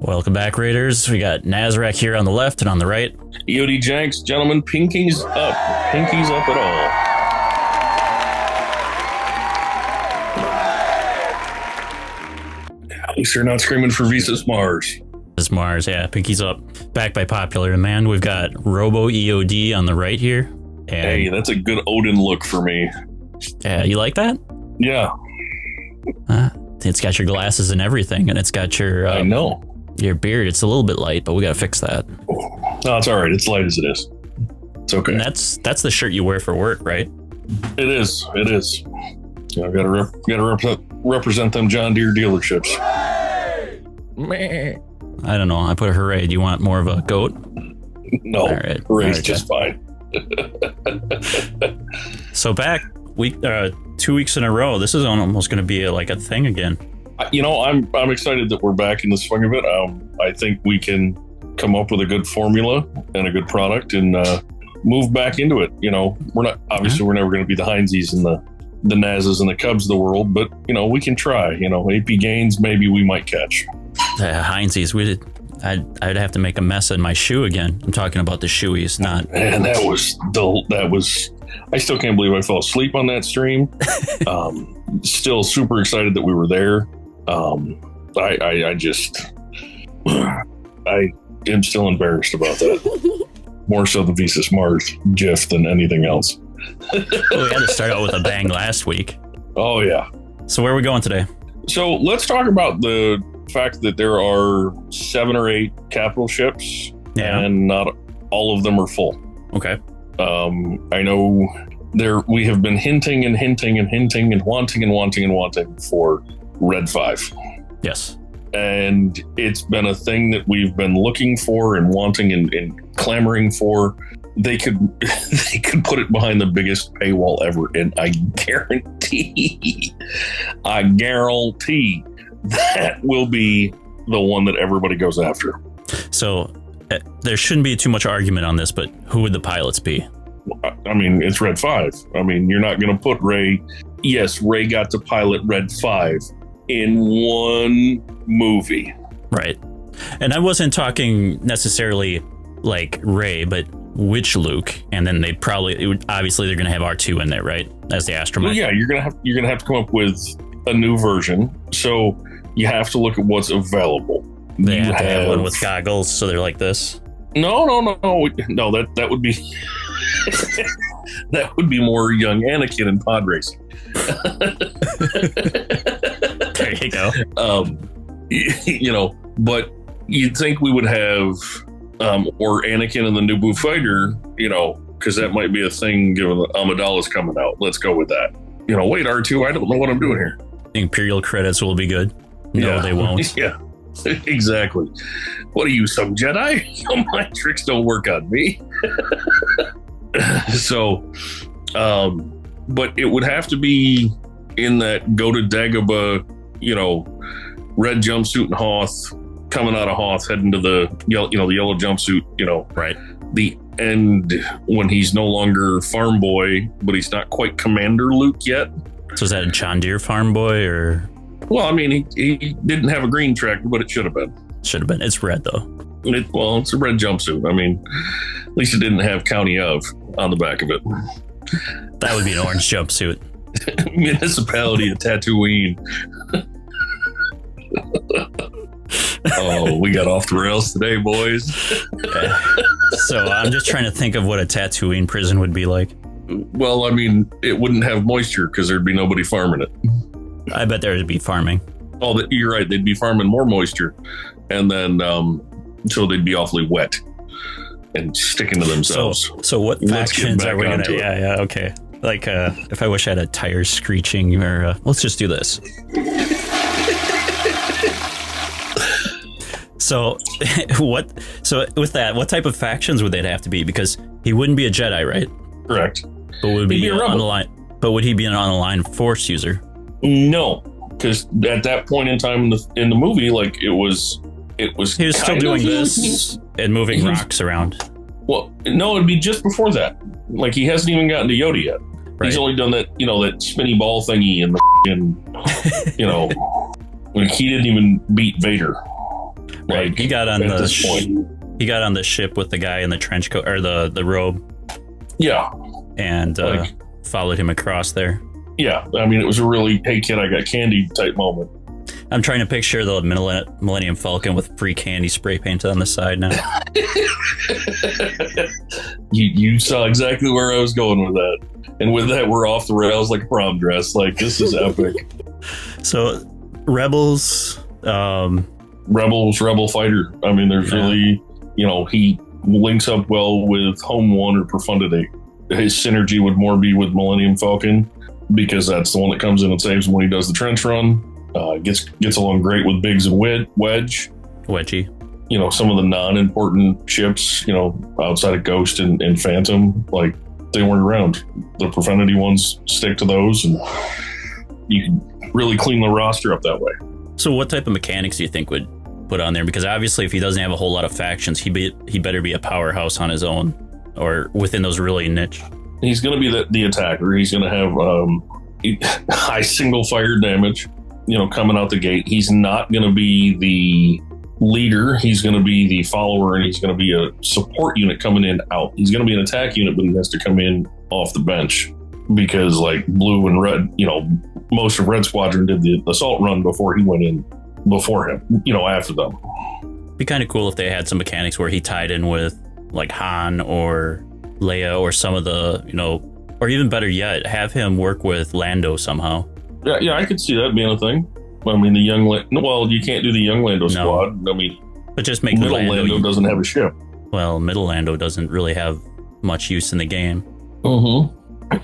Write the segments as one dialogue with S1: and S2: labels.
S1: Welcome back, Raiders. We got Nazarac here on the left and on the right.
S2: EODJinx, gentlemen, pinkies up. Pinkies up at all. At least they're not screaming for Visas Mars.
S1: This Mars, yeah, pinkies up. Back by popular demand. We've got Robo EOD on the right here. And
S2: hey, that's a good Odin look for me.
S1: Yeah, you like that?
S2: Yeah.
S1: It's got your glasses and everything, and it's got your...
S2: I know.
S1: Your beard. It's a little bit light, but we got to fix that.
S2: No, it's all right. It's light as it is. It's okay.
S1: And that's the shirt you wear for work, right?
S2: It is. It is. I've got to represent them John Deere dealerships.
S1: Meh. I don't know. I put a hooray. Do you want more of a goat?
S2: No, all right. Hooray's just fine.
S1: So back 2 weeks in a row. This is almost going to be like a thing again.
S2: You know, I'm excited that we're back in the swing of it. I think we can come up with a good formula and a good product and move back into it. You know, we're never going to be the Heinzies and the Nazes and the Cubs of the world, but you know, we can try. You know, AP Gaines, maybe we might catch.
S1: Heinzies, I'd have to make a mess in my shoe again. I'm talking about the shoeies, not.
S2: And that was. I still can't believe I fell asleep on that stream. Still super excited that we were there. I am still embarrassed about that. More so the Visas Mars GIF than anything else.
S1: Well, we had to start out with a bang last week.
S2: Oh, yeah.
S1: So where are we going today?
S2: So let's talk about the fact that there are 7 or 8 capital ships, and not all of them are full.
S1: Okay.
S2: I know we have been hinting and wanting for Red 5.
S1: Yes.
S2: And it's been a thing that we've been looking for and wanting and clamoring for. They could put it behind the biggest paywall ever, and I guarantee that will be the one that everybody goes after.
S1: So there shouldn't be too much argument on this, but who would the pilots be?
S2: I mean, it's Red 5. I mean, you're not going to put Ray. Yes, Ray got to pilot Red 5 in one movie.
S1: Right. And I wasn't talking necessarily like Ray, but which Luke? And then obviously they're going to have R2 in there, right? As the astromech.
S2: Well, yeah, you're going to have to come up with a new version. So you have to look at what's available.
S1: They have to have one with goggles, so they're like this.
S2: No. That would be that would be more young Anakin in pod racing.
S1: There you go.
S2: You know, but you'd think we would have or Anakin in the Naboo fighter, you know, because that might be a thing given that Amidala's coming out. Let's go with that. You know, wait, R2, I don't know what I'm doing here.
S1: Imperial credits will be good. No, they won't.
S2: Yeah, exactly. What are you, some Jedi? My tricks don't work on me. So, but it would have to be in that go to Dagobah, you know, red jumpsuit and Hoth, coming out of Hoth, heading to the yellow jumpsuit, you know,
S1: right.
S2: The end when he's no longer farm boy, but he's not quite Commander Luke yet.
S1: So is that a John Deere farm boy or?
S2: Well, I mean, he didn't have a green tractor, but it should have been.
S1: Should have been. It's red though.
S2: It's a red jumpsuit. I mean, at least it didn't have County of on the back of it.
S1: That would be an orange jumpsuit.
S2: Municipality of Tatooine. Oh, we got off the rails today, boys.
S1: So I'm just trying to think of what a Tatooine prison would be like.
S2: Well, I mean, it wouldn't have moisture because there'd be nobody farming it.
S1: I bet there'd be farming.
S2: Oh, you're right. They'd be farming more moisture. And then, so they'd be awfully wet and sticking to themselves.
S1: So what factions are we going to... Yeah, okay. Like, if I wish I had a tire screeching or... let's just do this. So with that, what type of factions would they have to be? Because he wouldn't be a Jedi, right?
S2: Correct.
S1: But would he be an unaligned Force user?
S2: No, because at that point in time in the movie, like it was. He was still doing this
S1: and moving rocks around.
S2: Well, no, it'd be just before that. Like he hasn't even gotten to Yoda yet. Right. He's only done that, you know, that spinny ball thingy and you know, like he didn't even beat Vader.
S1: Right. He got on
S2: at this point.
S1: He got on the ship with the guy in the trench coat or the robe.
S2: Yeah.
S1: And followed him across there.
S2: Yeah. I mean, it was a really, hey kid, I got candy type moment.
S1: I'm trying to picture the Millennium Falcon with free candy spray painted on the side now.
S2: You saw exactly where I was going with that. And with that, we're off the rails like a prom dress. Like, this is epic.
S1: So, Rebels.
S2: Rebel fighter. I mean, there's really, he links up well with Home One or Profundity. His synergy would more be with Millennium Falcon because that's the one that comes in and saves him when he does the trench run. Gets along great with Biggs and Wedgie. Some of the non-important ships, outside of Ghost and Phantom, like they weren't around. The Profundity ones stick to those, and you can really clean the roster up that way.
S1: So what type of mechanics do you think would put on there? Because obviously if he doesn't have a whole lot of factions, he better be a powerhouse on his own or within those really niche.
S2: He's going to be the attacker. He's going to have high single fire damage. Coming out the gate. He's not going to be the leader. He's going to be the follower, and he's going to be a support unit coming in out. He's going to be an attack unit, but he has to come in off the bench because like Blue and Red, most of Red Squadron did the assault run before he went in before him, after them.
S1: Be kind of cool if they had some mechanics where he tied in with like Han or Leia or some of the, or even better yet, have him work with Lando somehow.
S2: Yeah, I could see that being a thing. I mean, you can't do the young Lando squad. I mean,
S1: but just make
S2: middle Lando doesn't have a ship.
S1: Well, middle Lando doesn't really have much use in the game.
S2: Mm-hmm.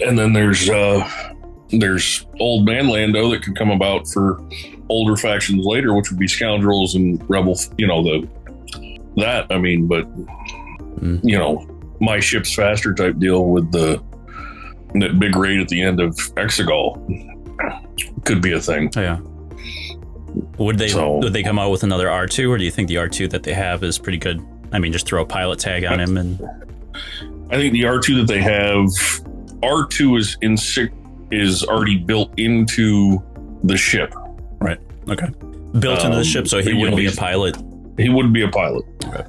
S2: And then there's old man Lando that could come about for older factions later, which would be Scoundrels and Rebel. My ship's faster type deal with that big raid at the end of Exegol. Could be a thing.
S1: Oh, yeah. Would they come out with another R2, or do you think the R2 that they have is pretty good? I mean, just throw a pilot tag on him, and
S2: I think the R2 that they have, R2 is already built into the ship.
S1: Right. Okay. Built into the ship, so he wouldn't be a pilot.
S2: He wouldn't be a pilot.
S1: Okay.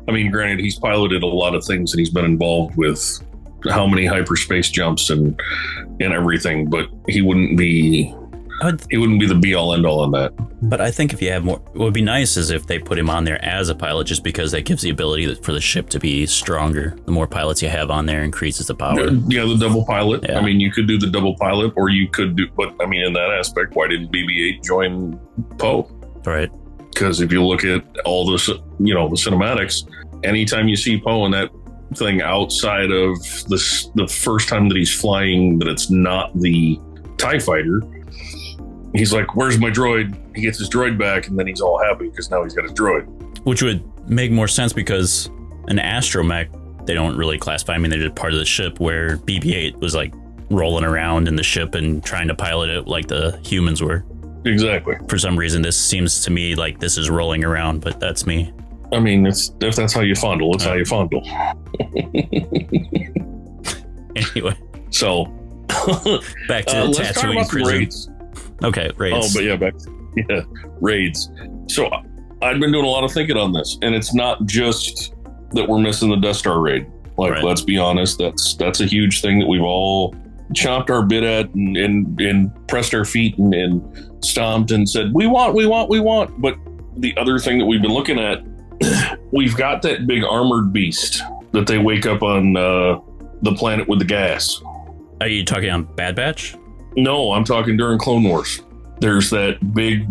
S2: I mean, granted, he's piloted a lot of things, and he's been involved with how many hyperspace jumps and everything, but he wouldn't be the be all end all on that.
S1: But I think if you have more, what would be nice is if they put him on there as a pilot, just because that gives the ability for the ship to be stronger. The more pilots you have on there increases the power.
S2: Yeah, the double pilot.
S1: Yeah.
S2: I mean, you could do the double pilot, or you could do, but I mean, in that aspect, why didn't BB-8 join Poe?
S1: Right.
S2: Because if you look at all the cinematics, anytime you see Poe in that thing outside of the first time that he's flying, that it's not the TIE fighter, he's like, where's my droid? He gets his droid back, and then he's all happy because now he's got his droid.
S1: Which would make more sense because an astromech, they don't really classify. I mean, they're just part of the ship, where BB-8 was like rolling around in the ship and trying to pilot it like the humans were.
S2: Exactly.
S1: For some reason, this seems to me like this is rolling around, but that's me.
S2: I mean, if that's how you fondle, it's how you fondle.
S1: Anyway.
S2: So,
S1: back to the Tatooine prison.
S2: Raids.
S1: Okay, raids.
S2: Oh, but raids. So, I've been doing a lot of thinking on this, and it's not just that we're missing the Death Star raid. Like, right. Let's be honest, that's a huge thing that we've all chomped our bit at and pressed our feet and stomped and said, we want. But the other thing that we've been looking at, we've got that big armored beast that they wake up on the planet with the gas.
S1: Are you talking on Bad Batch?
S2: No, I'm talking during Clone Wars. There's that big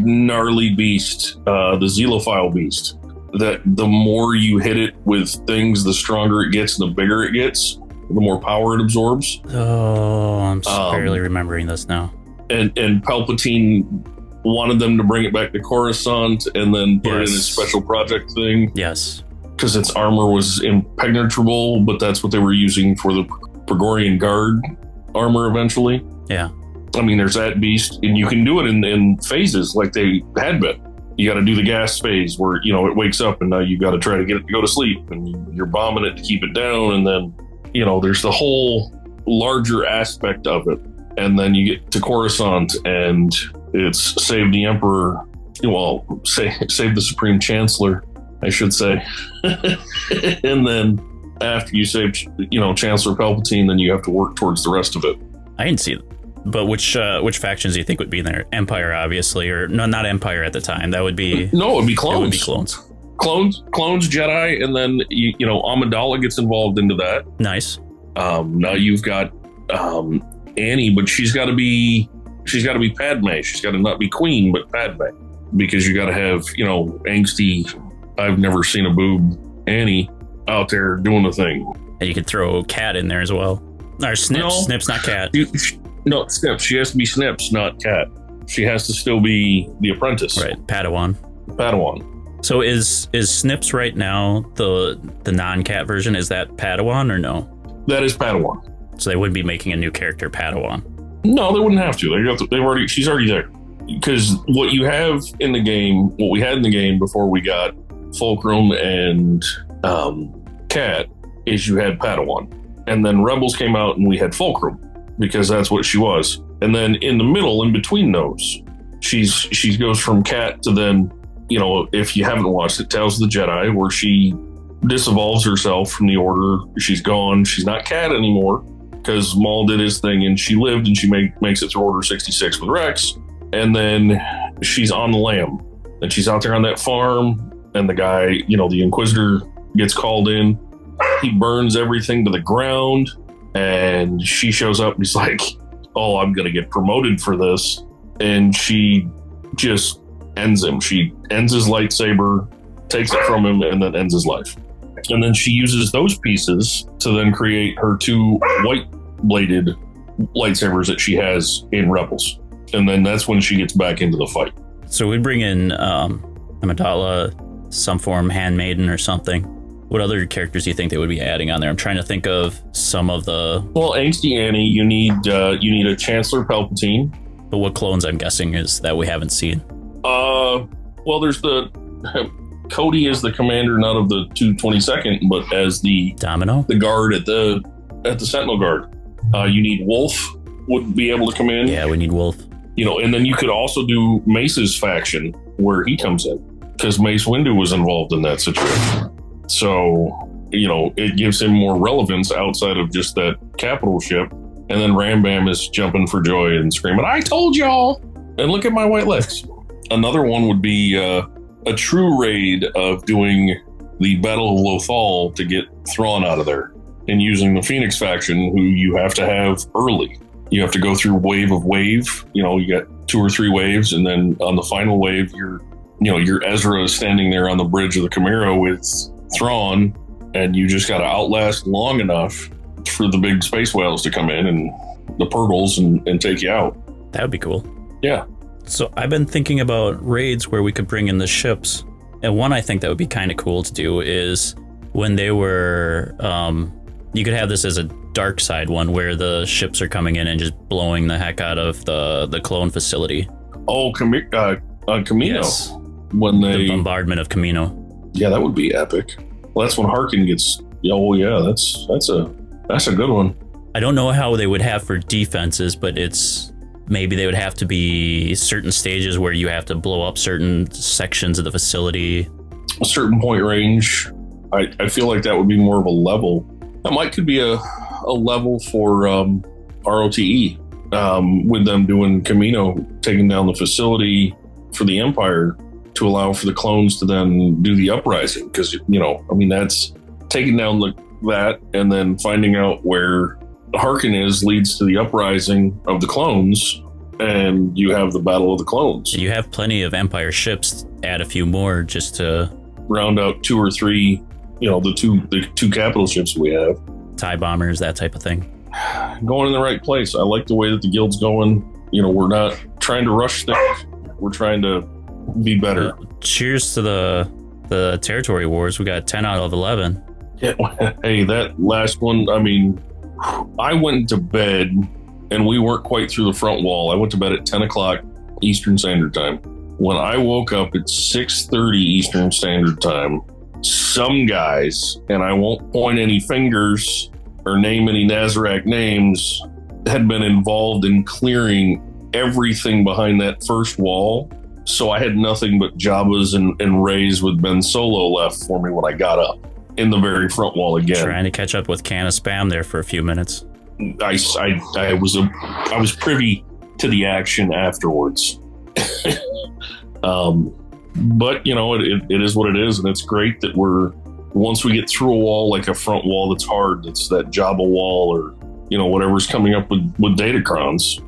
S2: gnarly beast, the Xenophile beast, that the more you hit it with things, the stronger it gets and the bigger it gets, the more power it absorbs.
S1: Oh, I'm barely remembering this now.
S2: And Palpatine wanted them to bring it back to Coruscant and then put it in a special project thing.
S1: Yes.
S2: Because its armor was impenetrable, but that's what they were using for the Praetorian Guard armor eventually.
S1: Yeah.
S2: I mean, there's that beast, and you can do it in phases like they had been. You got to do the gas phase where, it wakes up and now you got to try to get it to go to sleep and you're bombing it to keep it down. And then, there's the whole larger aspect of it. And then you get to Coruscant and it's save the Emperor well, save the Supreme Chancellor, I should say. And then after you save, Chancellor Palpatine, then you have to work towards the rest of it.
S1: I didn't see it. But which factions do you think would be in there? Empire, obviously, or no, not Empire at the time. That would be...
S2: No, it would be clones.
S1: It would be clones.
S2: Clones, Jedi, and then, Amidala gets involved into that.
S1: Nice.
S2: Now you've got Annie, but she's got to be Padme. She's got to not be Queen, but Padme, because you got to have angsty. I've never seen a boob Annie out there doing the thing.
S1: And you could throw Cat in there as well. Or Snips. No, Snips, not Cat.
S2: No, Snips. She has to be Snips, not Cat. She has to still be the apprentice.
S1: Right, Padawan. So is Snips right now the non-Cat version? Is that Padawan or no?
S2: That is Padawan.
S1: So they wouldn't be making a new character Padawan.
S2: No, they wouldn't have to. She's already there. Because what we had in the game before we got Fulcrum and Cat is you had Padawan. And then Rebels came out and we had Fulcrum, because that's what she was. And then in the middle, in between those, she goes from Cat to then, if you haven't watched it, Tales of the Jedi, where she disevolves herself from the Order. She's gone. She's not Cat anymore, because Maul did his thing and she lived, and she makes it through Order 66 with Rex. And then she's on the Lam, and she's out there on that farm, and the guy, the Inquisitor, gets called in. He burns everything to the ground, and she shows up and he's like, oh, I'm going to get promoted for this. And she just ends him. She ends his lightsaber, takes it from him, and then ends his life. And then she uses those pieces to then create her 2 white-bladed lightsabers that she has in Rebels. And then that's when she gets back into the fight.
S1: So we'd bring in Amidala, some form handmaiden or something. What other characters do you think they would be adding on there? I'm trying to think of some of the... Well,
S2: Angsty Annie, you need a Chancellor Palpatine.
S1: But what clones, I'm guessing, is that we haven't seen?
S2: Well, there's Cody is the commander, not of the 222nd, but as the
S1: Domino,
S2: the guard at the Sentinel Guard. You need Wolf would be able to come in.
S1: Yeah, we need Wolf.
S2: And then you could also do Mace's faction where he comes in, because Mace Windu was involved in that situation. So, it gives him more relevance outside of just that capital ship. And then Ram Bam is jumping for joy and screaming, I told y'all! And look at my white legs. Another one would be a true raid of doing the Battle of Lothal to get Thrawn out of there, and using the Phoenix faction, who you have to have early. You have to go through wave of wave. You got 2 or 3 waves, and then on the final wave, your Ezra standing there on the bridge of the Camaro with Thrawn, and you just got to outlast long enough for the big space whales to come in and the Purgles and take you out.
S1: That would be cool.
S2: Yeah.
S1: So I've been thinking about raids where we could bring in the ships. And one I think that would be kind of cool to do is when they were, you could have this as a dark side one where the ships are coming in and just blowing the heck out of the clone facility.
S2: Oh, Camino.
S1: Yes.
S2: When
S1: the bombardment of Camino.
S2: Yeah, that would be epic. Well, that's when Harkin gets. Oh yeah, that's a good one.
S1: I don't know how they would have for defenses, but maybe they would have to be certain stages where you have to blow up certain sections of the facility.
S2: A certain point range. I feel like that would be more of a level. That could be a level for ROTE with them doing Camino, taking down the facility for the Empire to allow for the clones to then do the uprising. Because, that's taking down that and then finding out where Harkin leads to the uprising of the clones, and you have the Battle of the Clones.
S1: You have plenty of Empire ships. Add a few more just to
S2: round out 2 or 3, the two capital ships we have.
S1: TIE bombers, that type of thing.
S2: Going in the right place. I like the way that the guild's going. We're not trying to rush things. We're trying to be better.
S1: Cheers to the territory wars. We got 10 out of 11.
S2: Yeah, hey, that last one, I went to bed and we weren't quite through the front wall. I went to bed at 10 o'clock Eastern Standard Time. When I woke up at 6:30 Eastern Standard Time, some guys, and I won't point any fingers or name any Nazarac names, had been involved in clearing everything behind that first wall So I had nothing but Jabba's and Ray's with Ben Solo left for me when I got up in the very front wall again.
S1: Trying to catch up with can of spam there for a few minutes.
S2: I was privy to the action afterwards. But you know, it is what it is, and it's great that once we get through a wall, like a front wall that's hard, that's that Jabba wall, or you know, whatever's coming up with Datacrons,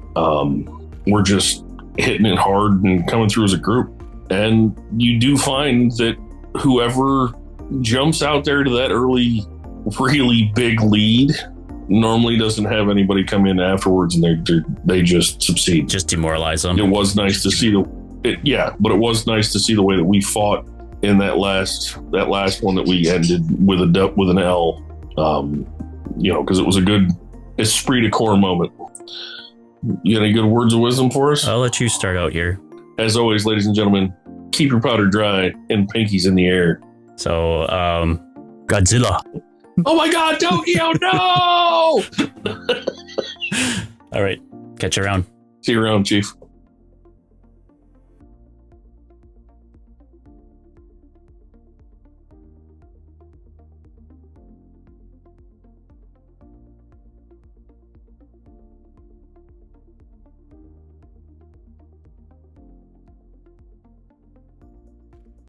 S2: we're just hitting it hard and coming through as a group. And you do find that whoever jumps out there to that early, really big lead normally doesn't have anybody come in afterwards, and they just succeed.
S1: Just demoralize them.
S2: It was nice to see but it was nice to see the way that we fought in that last one that we ended with an L. You know, because it was a good esprit de corps moment. You got any good words of wisdom for us?
S1: I'll let you start out here.
S2: As always, ladies and gentlemen, keep your powder dry and pinkies in the air.
S1: So, Godzilla.
S2: Oh my God, Tokyo, no!
S1: All right. Catch you around.
S2: See you around, Chief.